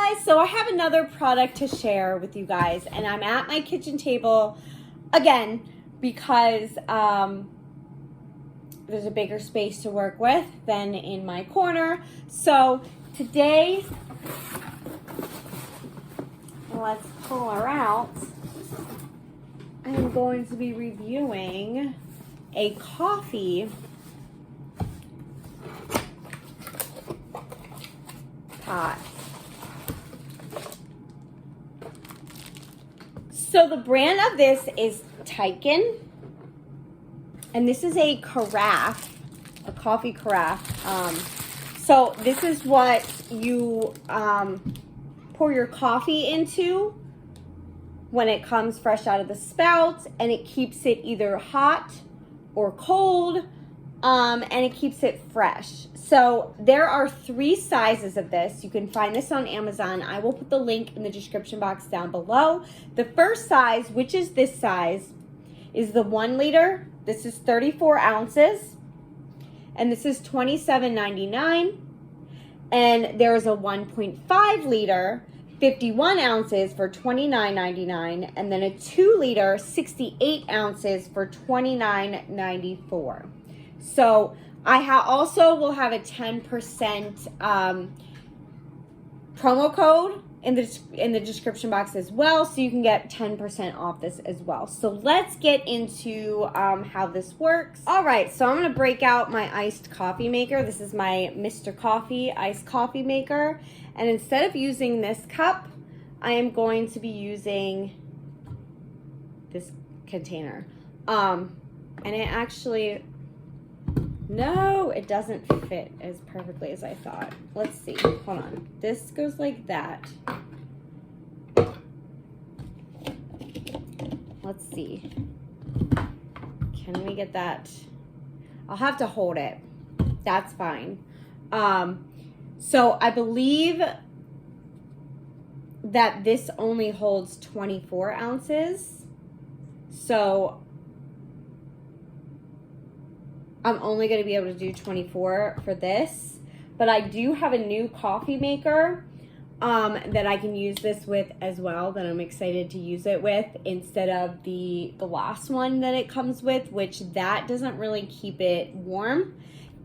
guys, so I have another product to share with you guys, and I'm at my kitchen table again because there's a bigger space to work with than in my corner. So today, let's pull her out. I'm going to be reviewing a coffee pot. So the brand of this is Tiken, and this is a carafe, a coffee carafe. So this is what you pour your coffee into when it comes fresh out of the spout, and it keeps it either hot or cold, and it keeps it fresh. So there are 3 sizes of this. You can find this on Amazon. I will put the link in the description box down below. The first size, which is this size, is the 1 liter. This is 34 ounces, and this is $27.99. And there is a 1.5 liter, 51 ounces for $29.99, and then a 2 liter, 68 ounces for $29.94. So I also will have a 10% promo code in the description box as well, so you can get 10% off this as well. So let's get into how this works. All right, so I'm gonna break out my iced coffee maker. This is my Mr. Coffee iced coffee maker, and instead of using this cup, I am going to be using this container. And it actually, no, it doesn't fit as perfectly as I thought. Let's see, hold on. This goes like that. Let's see. Can we get that? I'll have to hold it. That's fine. So I believe that this only holds 24 ounces. So I'm only going to be able to do 24 for this, but I do have a new coffee maker that I can use this with as well, that I'm excited to use it with, instead of the last one that it comes with, which that doesn't really keep it warm.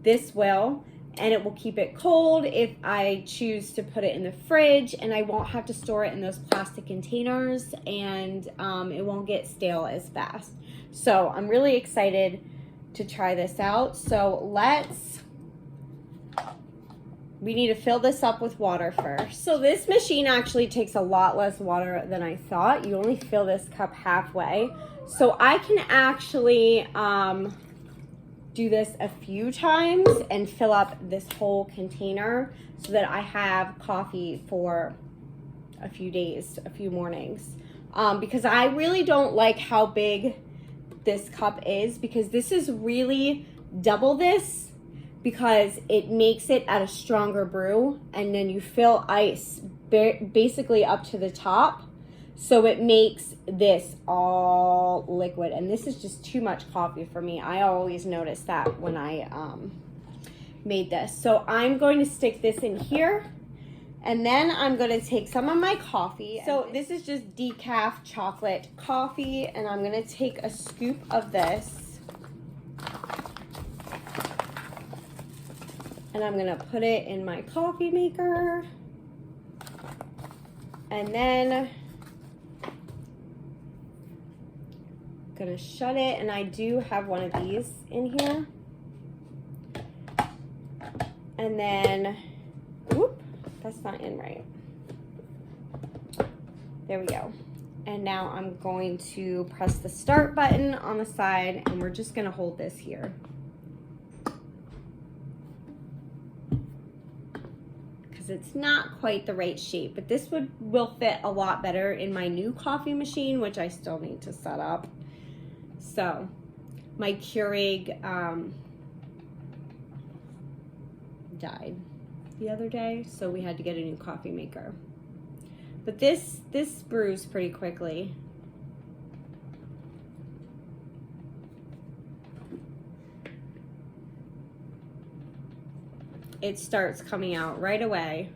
This will, and it will keep it cold if I choose to put it in the fridge, and I won't have to store it in those plastic containers, and it won't get stale as fast. So I'm really excited to try this out. So we need to fill this up with water first. So this machine actually takes a lot less water than I thought. You only fill this cup halfway. So I can actually do this a few times and fill up this whole container so that I have coffee for a few days, a few mornings. Because I really don't like how big this cup is, because this is really double this, because it makes it at a stronger brew, and then you fill ice basically up to the top, so it makes this all liquid, and this is just too much coffee for me. I always notice that when I made this. So I'm going to stick this in here, and then I'm going to take some of my coffee. So this is just decaf chocolate coffee, and I'm going to take a scoop of this, and I'm going to put it in my coffee maker, and then I'm going to shut it, and I do have one of these in here, and then, whoop, that's not in right. There we go. And now I'm going to press the start button on the side, and we're just gonna hold this here. Because it's not quite the right shape, but this will fit a lot better in my new coffee machine, which I still need to set up. So my Keurig died the other day, so we had to get a new coffee maker. But this brews pretty quickly. It starts coming out right away.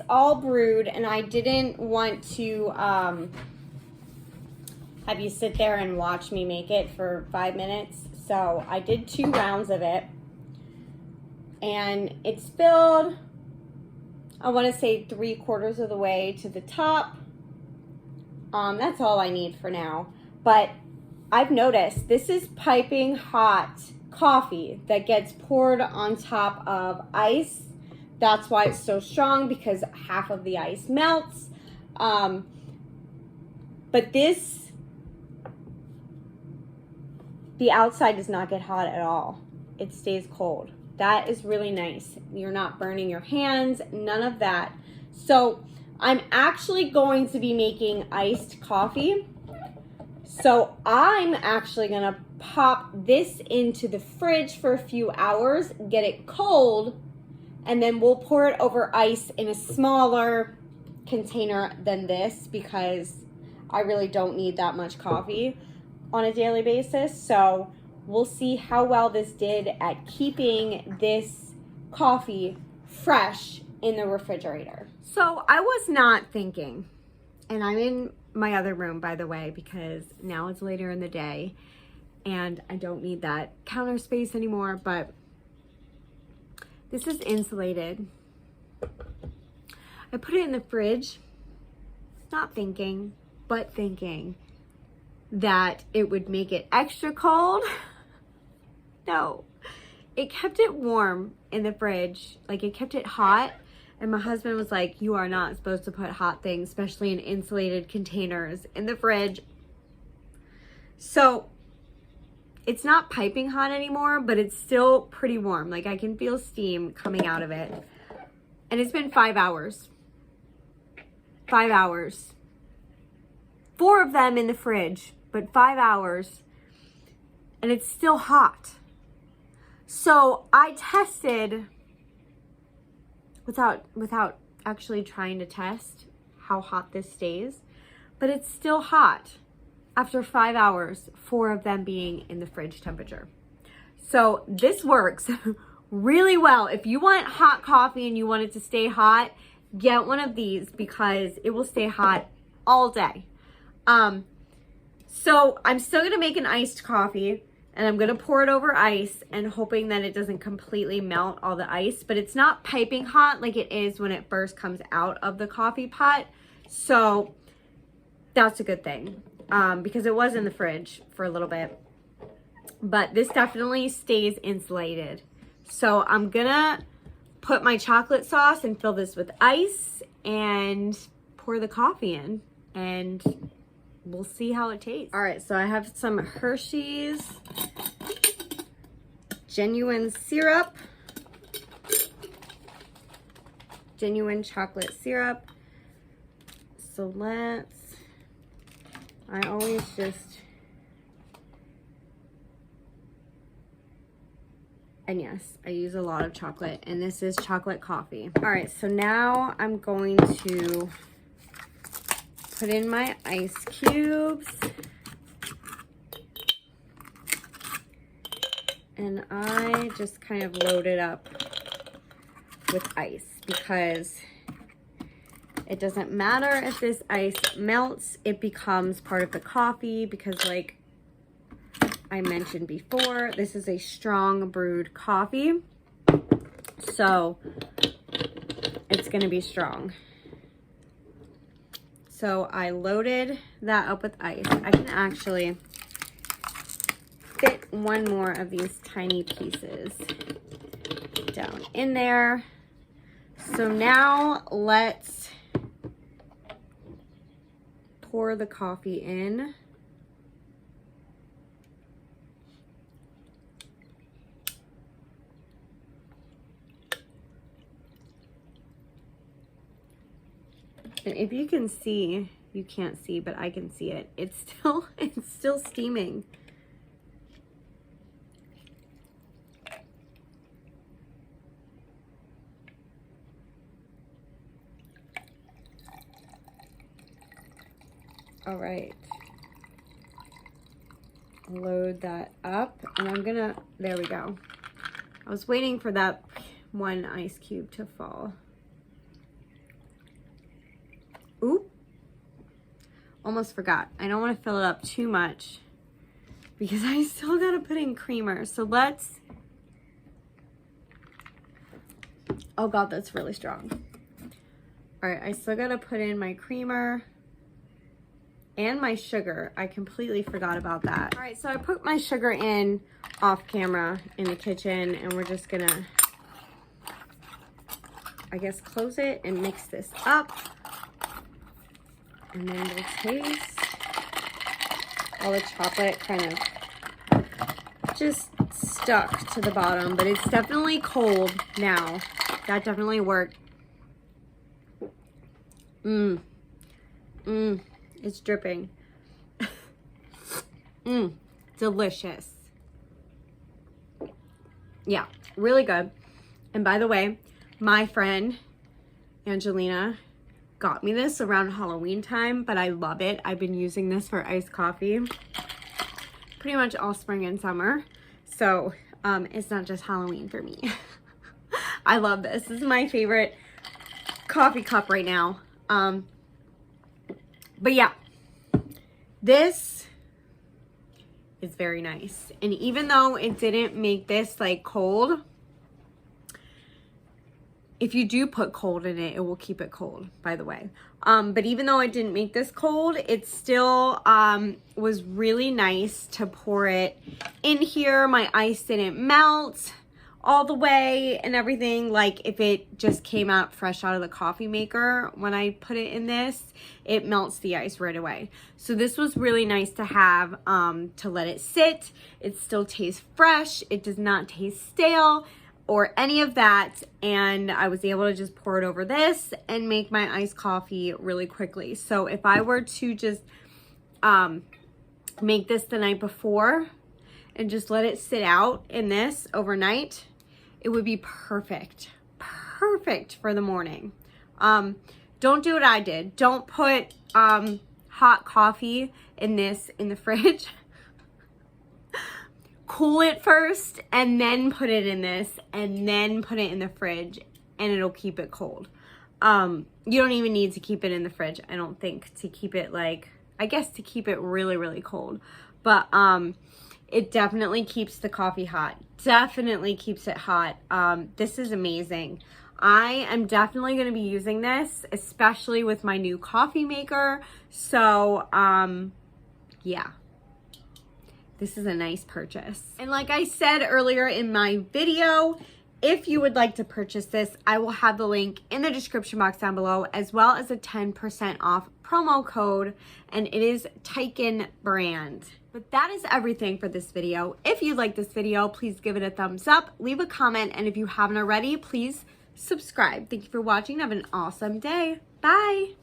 all brewed, and I didn't want to have you sit there and watch me make it for 5 minutes. So I did 2 rounds of it, and it's filled, I want to say 3/4 of the way to the top. That's all I need for now. But I've noticed this is piping hot coffee that gets poured on top of ice. That's why it's so strong, because half of the ice melts. But the outside does not get hot at all. It stays cold. That is really nice. You're not burning your hands, none of that. So I'm actually going to be making iced coffee. So I'm actually gonna pop this into the fridge for a few hours, get it cold, and then we'll pour it over ice in a smaller container than this, because I really don't need that much coffee on a daily basis. So we'll see how well this did at keeping this coffee fresh in the refrigerator. So I was not thinking, and I'm in my other room, by the way, because now it's later in the day and I don't need that counter space anymore, but this is insulated. I put it in the fridge, not thinking, but thinking that it would make it extra cold. No, it kept it warm in the fridge. Like, it kept it hot. And my husband was like, you are not supposed to put hot things, especially in insulated containers, in the fridge. So it's not piping hot anymore, but it's still pretty warm. Like, I can feel steam coming out of it. And it's been 5 hours. 5 hours. 4 of them in the fridge, but 5 hours. And it's still hot. So I tested, without actually trying to test how hot this stays, but it's still hot after 5 hours, 4 of them being in the fridge temperature. So this works really well. If you want hot coffee and you want it to stay hot, get one of these, because it will stay hot all day. So I'm still gonna make an iced coffee, and I'm gonna pour it over ice and hoping that it doesn't completely melt all the ice, but it's not piping hot like it is when it first comes out of the coffee pot. So that's a good thing, because it was in the fridge for a little bit, but this definitely stays insulated. So I'm gonna put my chocolate sauce and fill this with ice and pour the coffee in, and we'll see how it tastes. All right, so I have some Hershey's genuine syrup, genuine chocolate syrup. So I always just, and yes, I use a lot of chocolate, and this is chocolate coffee. All right, so now I'm going to put in my ice cubes, and I just kind of load it up with ice, because it doesn't matter if this ice melts, it becomes part of the coffee, because like I mentioned before, this is a strong brewed coffee, so it's gonna be strong. So I loaded that up with ice. I can actually fit one more of these tiny pieces down in there. So now let's pour the coffee in. And if you can see, you can't see, but I can see it. It's still steaming. All right. Load that up, and I'm gonna, there we go. I was waiting for that one ice cube to fall. almost forgot. I don't want to fill it up too much because I still got to put in creamer. So let's, oh God, that's really strong. All right, I still got to put in my creamer and my sugar. I completely forgot about that. All right, so I put my sugar in off camera in the kitchen, and we're just gonna, I guess, close it and mix this up. And then we'll taste. All the chocolate kind of just stuck to the bottom, but it's definitely cold now. That definitely worked. It's dripping. Delicious. Yeah, really good. And by the way, my friend Angelina got me this around Halloween time, but I love it. I've been using this for iced coffee pretty much all spring and summer. So it's not just Halloween for me. I love this. This is my favorite coffee cup right now. But yeah, this is very nice. And even though it didn't make this like cold, if you do put cold in it, it will keep it cold, by the way. But even though it didn't make this cold, it still was really nice to pour it in here. My ice didn't melt all the way and everything. Like if it just came out fresh out of the coffee maker, when I put it in this, it melts the ice right away. So this was really nice to have, to let it sit. It still tastes fresh. It does not taste stale or any of that. And I was able to just pour it over this and make my iced coffee really quickly. So if I were to just make this the night before and just let it sit out in this overnight, it would be perfect for the morning. Don't do what I did. Don't put hot coffee in this in the fridge. Cool it first and then put it in this and then put it in the fridge, and it'll keep it cold. You don't even need to keep it in the fridge, I don't think, to keep it like, I guess to keep it really, really cold. But it definitely keeps the coffee hot. Definitely keeps it hot. This is amazing. I am definitely going to be using this, especially with my new coffee maker. So, yeah. This is a nice purchase. And like I said earlier in my video, if you would like to purchase this, I will have the link in the description box down below, as well as a 10% off promo code, and it is Tiken brand. But that is everything for this video. If you like this video, please give it a thumbs up, leave a comment, and if you haven't already, please subscribe. Thank you for watching. Have an awesome day. Bye.